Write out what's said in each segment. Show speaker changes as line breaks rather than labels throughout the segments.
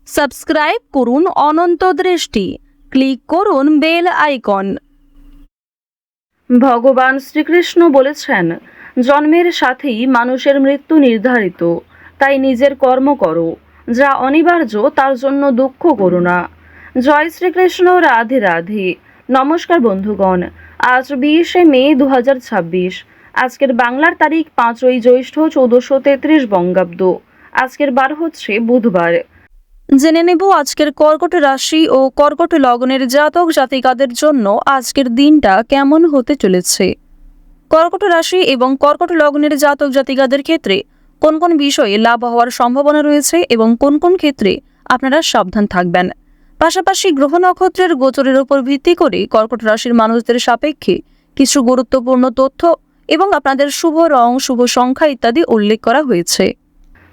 Subscribe করুন অনন্ত দৃষ্টি, click করুন বেল আইকন।
ভগবান শ্রীকৃষ্ণ বলেছেন, জন্মের সাথেই মানুষের মৃত্যু নির্ধারিত, তাই নিজের কর্ম করো, যা অনিবার্য তার জন্য দুঃখ করো না। জয় শ্রীকৃষ্ণ, রাধে রাধে। নমস্কার বন্ধুগণ, আজ 20শে মে 2026। আজকের বাংলার তারিখ 5ই জ্যৈষ্ঠ 1433 বঙ্গাব্দ। আজকের বার হচ্ছে বুধবার।
জেনে নেব আজকের কর্কট রাশি ও কর্কট লগ্নের জাতক জাতিকাদের জন্য আজকের দিনটা কেমন হতে চলেছে। কর্কট রাশি এবং কর্কট লগ্নের জাতক জাতিকাদের ক্ষেত্রে কোন কোন বিষয়ে লাভ হওয়ার সম্ভাবনা রয়েছে এবং কোন কোন ক্ষেত্রে আপনারা সাবধান থাকবেন। পাশাপাশি গ্রহ নক্ষত্রের গোচরের উপর ভিত্তি করে কর্কট রাশির মানুষদের সাপেক্ষে কিছু গুরুত্বপূর্ণ তথ্য এবং আপনাদের শুভ রং, শুভ সংখ্যা ইত্যাদি উল্লেখ করা হয়েছে।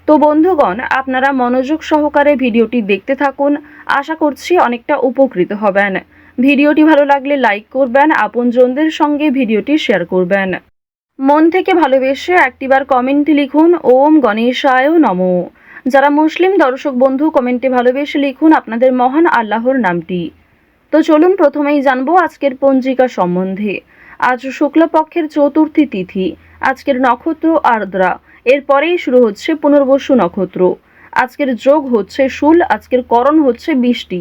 তো বন্ধুগণ, আপনারা মনোযোগ সহকারে ভিডিওটি দেখতে থাকুন। আশা করছি অনেকটা উপকৃত হবেন। ভিডিওটি ভালো লাগলে লাইক করবেন, আপনজনদের সঙ্গে ভিডিওটি শেয়ার করবেন। মন থেকে ভালোবেসে একটিবার কমেন্টে লিখুন ওম গণেশায় নমঃ। যারা মুসলিম দর্শক বন্ধু, কমেন্টে ভালোবেসে লিখুন আপনাদের মহান আল্লাহর নামটি। তো চলুন প্রথমেই জানবো আজকের পঞ্জিকা সম্বন্ধে। আজ শুক্লপক্ষের চতুর্থী তিথি। আজকের নক্ষত্র আর্দ্রা। এরপরেই শুরু হচ্ছে পুনর্বসু নক্ষত্র। আজকের যোগ হচ্ছে শূল। আজকের করণ হচ্ছে বৃষ্টি।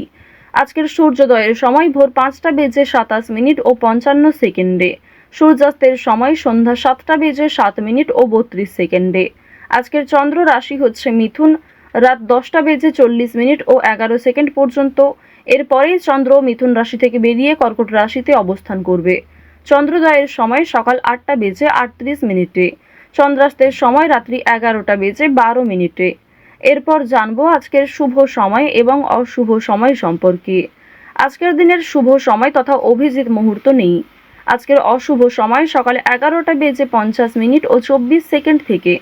আজকের সূর্যোদয়ের সময় ভোর 5টা বেজে 27 মিনিট ও 55 সেকেন্ডে। সূর্যাস্তের সময় সন্ধ্যা 7টা বেজে 7 মিনিট ও 32 সেকেন্ডে। আজকের চন্দ্র রাশি হচ্ছে মিথুন। রাত 10টা বেজে 40 মিনিট ও 11 সেকেন্ড পর্যন্ত। এরপরেই চন্দ্র মিথুন রাশি থেকে বেরিয়ে কর্কট রাশিতে অবস্থান করবে। চন্দ্রোদয়ের সময় সকাল 8টা বেজে 38 মিনিটে। চন্দ্রাস্তের সময় রাত্রি 11টা বেজে 12 মিনিটে। এরপর জানবো আজকের শুভ সময় এবং অশুভ সময় সম্পর্কে। আজকের দিনের শুভ সময় তথা অভিজিৎ মুহূর্ত নেই। আজকের অশুভ সময় সকাল 11টা বেজে 50 মিনিট ও 24 সেকেন্ড থেকে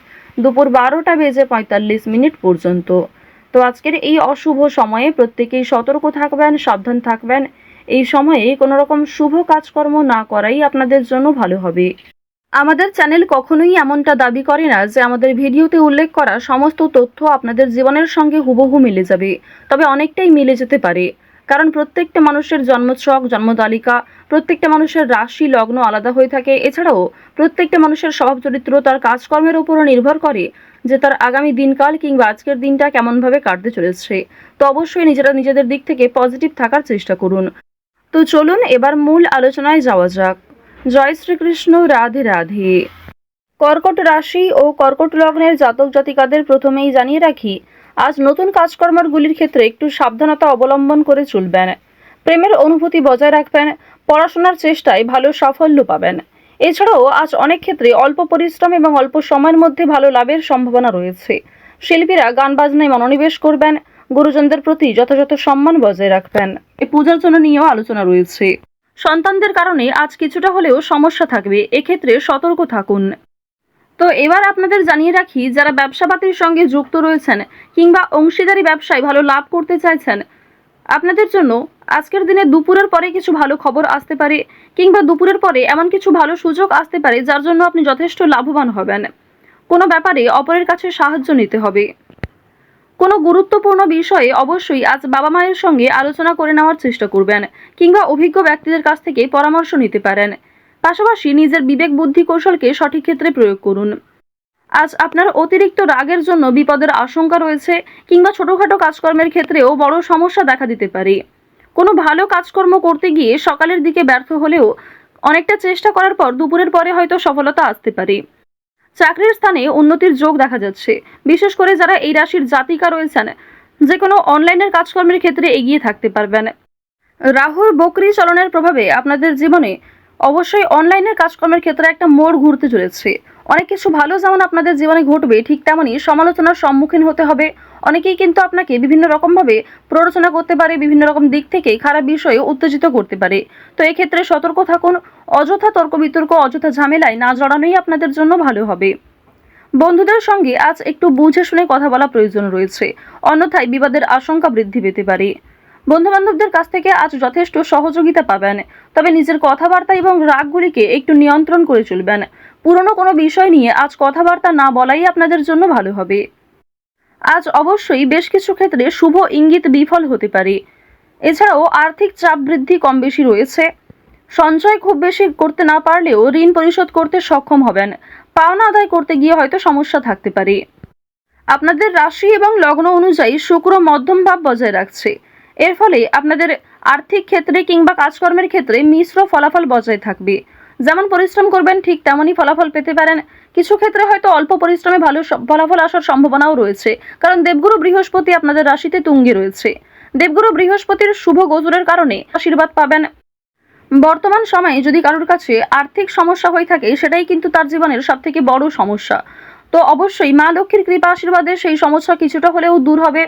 দুপুর 12টা বেজে 45 মিনিট পর্যন্ত। তো আজকের এই অশুভ সময়ে প্রত্যেকেই সতর্ক থাকবেন, সাবধান থাকবেন। এই সময়ে কোনো রকম শুভ কাজকর্ম না করাই আপনাদের জন্য ভালো হবে। আমাদের চ্যানেল কখনোই এমনটা দাবি করে না যে আমাদের ভিডিওতে উল্লেখ করা সমস্ত তথ্য আপনাদের জীবনের সঙ্গে হুবহু মিলে যাবে, তবে অনেকটাই মিলে যেতে পারে। কারণ প্রত্যেকটা মানুষের জন্মছক, জন্মতালিকা, প্রত্যেকটা মানুষের রাশি লগ্ন আলাদা হয়ে থাকে। এছাড়াও প্রত্যেকটা মানুষের স্বভাব চরিত্র তার কাজকর্মের উপরও নির্ভর করে যে তার আগামী দিনকাল কিংবা আজকের দিনটা কেমনভাবে কাটতে চলেছে। তো অবশ্যই নিজেরা নিজেদের দিক থেকে পজিটিভ থাকার চেষ্টা করুন। তো চলুন এবার মূল আলোচনায় যাওয়া যাক। জয় শ্রীকৃষ্ণ, রাধে রাধে। কর্কট রাশি ও কর্কট লগ্নের জাতক জাতিকাদের প্রথমেই জানিয়ে রাখি, আজ নতুন কাজকর্মগুলির ক্ষেত্রে একটু সাবধানতা অবলম্বন করে চলবেন। প্রেমের অনুভূতি বজায় রাখবেন। পড়াশোনার চেষ্টায় ভালো সাফল্য পাবেন। এছাড়াও আজ অনেক ক্ষেত্রে অল্প পরিশ্রম এবং অল্প সময়ের মধ্যে ভালো লাভের সম্ভাবনা রয়েছে। শিল্পীরা গান বাজনায় মনোনিবেশ করবেন। গুরুজনদের প্রতি যথাযথ সম্মান বজায় রাখবেন। এই পূজার জন্য নিয়েও আলোচনা রয়েছে। সন্তানদের কারণে আজ কিছুটা হলেও সমস্যা থাকবে, এক্ষেত্রে সতর্ক থাকুন। তো এবার আপনাদের জানিয়ে রাখি, যারা ব্যবসাপাতির সঙ্গে যুক্ত রয়েছেন কিংবা অংশীদারি ব্যবসায় ভালো লাভ করতে চাইছেন, আপনাদের জন্য আজকের দিনে দুপুরের পরে কিছু ভালো খবর আসতে পারে কিংবা দুপুরের পরে এমন কিছু ভালো সুযোগ আসতে পারে যার জন্য আপনি যথেষ্ট লাভবান হবেন। কোনো ব্যাপারে অপরের কাছে সাহায্য নিতে হবে। কোনো গুরুত্বপূর্ণ বিষয়ে অবশ্যই আজ বাবা মায়ের সঙ্গে আলোচনা করে নেওয়ার চেষ্টা করবেন কিংবা অভিজ্ঞ ব্যক্তিদের কাছ থেকে পরামর্শ নিতে পারেন। পাশাপাশি নিজের বিবেক বুদ্ধি কৌশলকে সঠিক ক্ষেত্রে প্রয়োগ করুন। আজ আপনার অতিরিক্ত রাগের জন্য বিপদের আশঙ্কা রয়েছে কিংবা ছোটখাটো কাজকর্মের ক্ষেত্রেও বড় সমস্যা দেখা দিতে পারে। কোনো ভালো কাজকর্ম করতে গিয়ে সকালের দিকে ব্যর্থ হলেও অনেকটা চেষ্টা করার পর দুপুরের পরে হয়তো সফলতা আসতে পারে। চাকরির স্থানে উন্নতির যোগ দেখা যাচ্ছে। বিশেষ করে যারা এই রাশির জাতিকা রয়েছেন, যে কোনো অনলাইনের কাজকর্মের ক্ষেত্রে এগিয়ে থাকতে পারবেন। রাহুর বকরি চলনের প্রভাবে আপনাদের জীবনে অবশ্যই অনলাইনের কাজকর্মের ক্ষেত্রে একটা মোড় ঘুরতে চলেছে। অনেক কিছু ভালো যেমন আপনাদের জীবনে ঘটবে, ঠিক তেমনই সমালোচনার সম্মুখীন হতে হবে। অনেকেই কিন্তু আপনাকে বিভিন্ন রকমভাবে প্ররোচনা করতে পারে, বিভিন্ন রকম দিক থেকে খারাপ বিষয়ে উত্তেজিত করতে পারে। তো এক্ষেত্রে সতর্ক থাকুন। অযথা তর্ক বিতর্ক, অযথা ঝামেলায় না জড়ানোই আপনাদের জন্য ভালো হবে। বন্ধুদের সঙ্গে আজ একটু বুঝে শুনে কথা বলা প্রয়োজন রয়েছে, অন্যথায় বিবাদের আশঙ্কা বৃদ্ধি পেতে পারে। বন্ধুবান্ধবদের কাছ থেকে আজ যথেষ্ট সহযোগিতা পাবেন, তবে নিজের কথাবার্তা এবং রাগগুলিকে একটু নিয়ন্ত্রণ করে চলবেন। পুরনো কোনো বিষয় নিয়ে আজ কথাবার্তা না বলাই আপনাদের জন্য ভালো হবে। আজ অবশ্যই বেশ কিছু ক্ষেত্রে শুভ ইঙ্গিত বিফল হতে পারে। এছাড়াও আর্থিক চাপ বৃদ্ধি কম বেশি রয়েছে। সঞ্চয় খুব বেশি করতে না পারলেও ঋণ পরিশোধ করতে সক্ষম হবেন। পাওনা আদায় করতে গিয়ে হয়তো সমস্যা থাকতে পারে। আপনাদের রাশি এবং লগ্ন অনুযায়ী শুক্র মধ্যম ভাব বজায় রাখছে। এর ফলে আপনাদের আর্থিক ক্ষেত্রে কিংবা কাজকর্মের ক্ষেত্রে মিশ্র ফলাফল বজায় থাকবে। যেমন পরিশ্রম করবেন ঠিক তেমনই ফলাফল পেতে পারেন। কিছু ক্ষেত্রে হয়তো অল্প পরিশ্রমে ভালো ফলাফল আসার সম্ভাবনাও রয়েছে, কারণ দেবগুরু বৃহস্পতি আপনাদের রাশিতে তুঙ্গে রয়েছে। দেবগুরু বৃহস্পতির শুভ গোচরের কারণে আশীর্বাদ পাবেন। বর্তমান সময়ে যদি কারোর কাছে আর্থিক সমস্যা হয়ে থাকে, সেটাই কিন্তু তার জীবনের সবথেকে বড় সমস্যা। তো অবশ্যই মা লক্ষ্মীর কৃপা আশীর্বাদে সেই সমস্যা কিছুটা হলেও দূর হবে।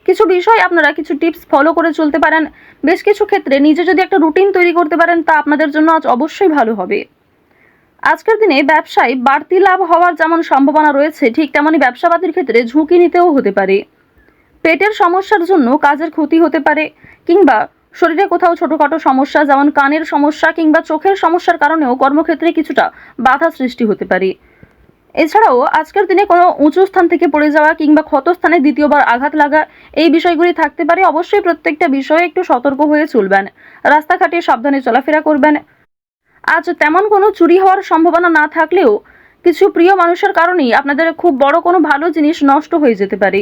কিছু বিষয় আপনারা কিছু টিপস ফলো করে চলতে পারেন। বেশ কিছু ক্ষেত্রে নিজে যদি একটা রুটিন তৈরি করতে পারেন, তা আপনাদের জন্য আজ অবশ্যই ভালো হবে। আজকের দিনে ব্যবসায় বাড়তি লাভ হওয়ার যেমন সম্ভাবনা রয়েছে, ঠিক তেমনই ব্যবসাবাদীর ক্ষেত্রে ঝুঁকি নিতেও হতে পারে। পেটের সমস্যার জন্য কাজের ক্ষতি হতে পারে, কিংবা শরীরে কোথাও ছোটখাটো সমস্যা যেমন কানের সমস্যা কিংবা চোখের সমস্যার কারণেও কর্মক্ষেত্রে কিছুটা বাধা সৃষ্টি হতে পারে। এছাড়াও আজকের দিনে কোনো উঁচু স্থান থেকে পড়ে যাওয়া কিংবা ক্ষতস্থানে দ্বিতীয়বার আঘাত লাগা, এই বিষয়গুলি থাকতে পারে। অবশ্যই প্রত্যেকটা বিষয়ে একটু সতর্ক হয়ে চলবেন। রাস্তাঘাটে সাবধানে চলাফেরা করবেন। আজ তেমন কোনো চুরি হওয়ার সম্ভাবনা না থাকলেও কিছু প্রিয় মানুষের কারণেই আপনাদের খুব বড় কোনো ভালো জিনিস নষ্ট হয়ে যেতে পারে।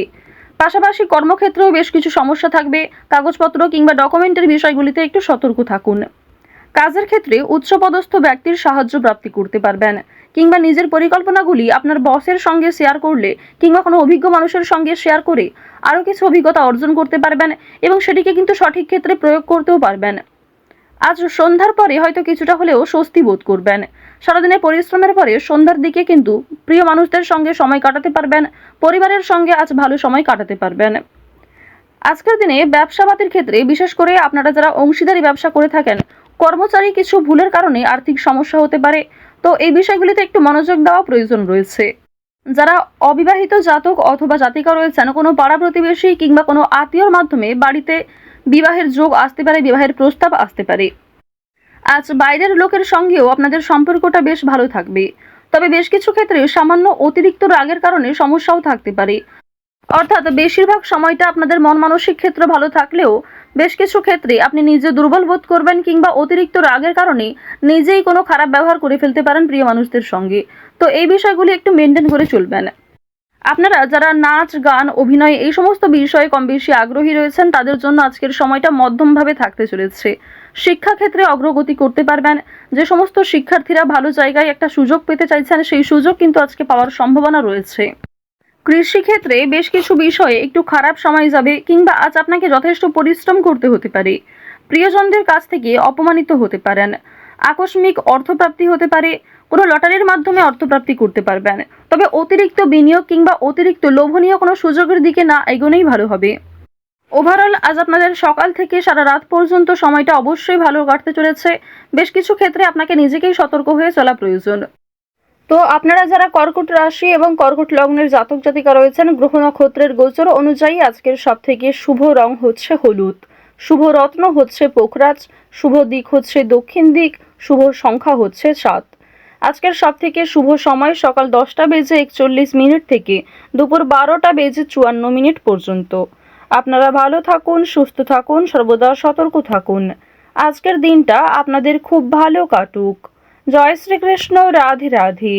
পাশাপাশি কর্মক্ষেত্রেও বেশ কিছু সমস্যা থাকবে। কাগজপত্র কিংবা ডকুমেন্টের বিষয়গুলিতে একটু সতর্ক থাকুন। কাজের ক্ষেত্রে উচ্চপদস্থ ব্যক্তির সাহায্য প্রাপ্তি করতে পারবেন, কিংবা নিজের পরিকল্পনাগুলি আপনার বসের সঙ্গে শেয়ার করলে কিংবা কোনো অভিজ্ঞ মানুষের সঙ্গে শেয়ার করে আরও কিছু অভিজ্ঞতা অর্জন করতে পারবেন এবং সেটিকে কিন্তু সঠিক ক্ষেত্রে প্রয়োগ করতেও পারবেন। আজ সন্ধ্যার পরে হয়তো কিছুটা হলেও স্বস্তি বোধ করবেন। সারাদিনের পরিশ্রমের পরে সন্ধ্যার দিকে কিন্তু প্রিয় মানুষদের সঙ্গে সময় কাটাতে পারবেন। পরিবারের সঙ্গে আজ ভালো সময় কাটাতে পারবেন। আজকের দিনে ব্যবসাবাদীর ক্ষেত্রে বিশেষ করে আপনারা যারা অংশীদারি ব্যবসা করে থাকেন, কর্মচারী কিছু ভুলের কারণে আর্থিক সমস্যা হতে পারে। তো এই বিষয়গুলিতে একটু মনোযোগ দেওয়া প্রয়োজন রয়েছে। যারা অবিবাহিত জাতক অথবা জাতিকা রয়েছেন, কোনো পাড়া প্রতিবেশী কিংবা কোনো আত্মীয়র মাধ্যমে বাড়িতে বিবাহের যোগ আসতে পারে, বিবাহের প্রস্তাব আসতে পারে। আজ বাইরের লোকের সঙ্গেও আপনাদের সম্পর্কটা বেশ ভালো থাকবে। তবে বেশ কিছু ক্ষেত্রে সামান্য অতিরিক্ত রাগের কারণে সমস্যাও থাকতে পারে। অর্থাৎ বেশিরভাগ সময়টা আপনাদের মন মানসিক ক্ষেত্র ভালো থাকলেও বেশ কিছু ক্ষেত্রে আপনি নিজে দুর্বল বোধ করবেন, কিংবা অতিরিক্ত রাগের কারণে নিজেই কোনো খারাপ ব্যবহার করে ফেলতে পারেন প্রিয় মানুষদের সঙ্গে। তো এই বিষয়গুলি একটু মেনটেন করে চলবেন। আপনারা যারা নাচ, গান, অভিনয় এই সমস্ত বিষয়ে কম বেশি আগ্রহী রয়েছেন, তাদের জন্য আজকের সময়টা মধ্যমভাবে থাকতে চলেছে। শিক্ষাক্ষেত্রে অগ্রগতি করতে পারবেন। যে সমস্ত শিক্ষার্থীরা ভালো জায়গায় একটা সুযোগ পেতে চাইছেন, সেই সুযোগ কিন্তু আজকে পাওয়ার সম্ভাবনা রয়েছে। কৃষিক্ষেত্রে বেশ কিছু বিষয়ে একটু খারাপ সময় যাবে, কিংবা আজ আপনাকে যথেষ্ট পরিশ্রম করতে হতে পারে। প্রিয়জনদের কাছ থেকে অপমানিত হতে পারেন। আকস্মিক অর্থপ্রাপ্তি হতে পারে। কোনো লটারির মাধ্যমে অর্থপ্রাপ্তি করতে পারবেন। তবে অতিরিক্ত বিনিয়োগ কিংবা অতিরিক্ত লোভনীয় কোনো সুযোগের দিকে না এগোনোই ভালো হবে। ওভারঅল আজ আপনাদের সকাল থেকে সারা রাত পর্যন্ত সময়টা অবশ্যই ভালো কাটতে চলেছে। বেশ কিছু ক্ষেত্রে আপনাকে নিজেকেই সতর্ক হয়ে চলা প্রয়োজন। তো আপনারা যারা কর্কট রাশি এবং কর্কট লগ্নের জাতক জাতিকা রয়েছেন, গ্রহ নক্ষত্রের গোচর অনুযায়ী আজকের সবথেকে শুভ রং হচ্ছে হলুদ, শুভ রত্ন হচ্ছে পোখরাজ, শুভ দিক হচ্ছে দক্ষিণ দিক, শুভ সংখ্যা হচ্ছে 7। আজকের সবথেকে শুভ সময় সকাল 10:41 থেকে দুপুর 12:54 পর্যন্ত। আপনারা ভালো থাকুন, সুস্থ থাকুন, সর্বদা সতর্ক থাকুন। আজকের দিনটা আপনাদের খুব ভালো কাটুক। জয় শ্রীকৃষ্ণ। রাধে রাধে।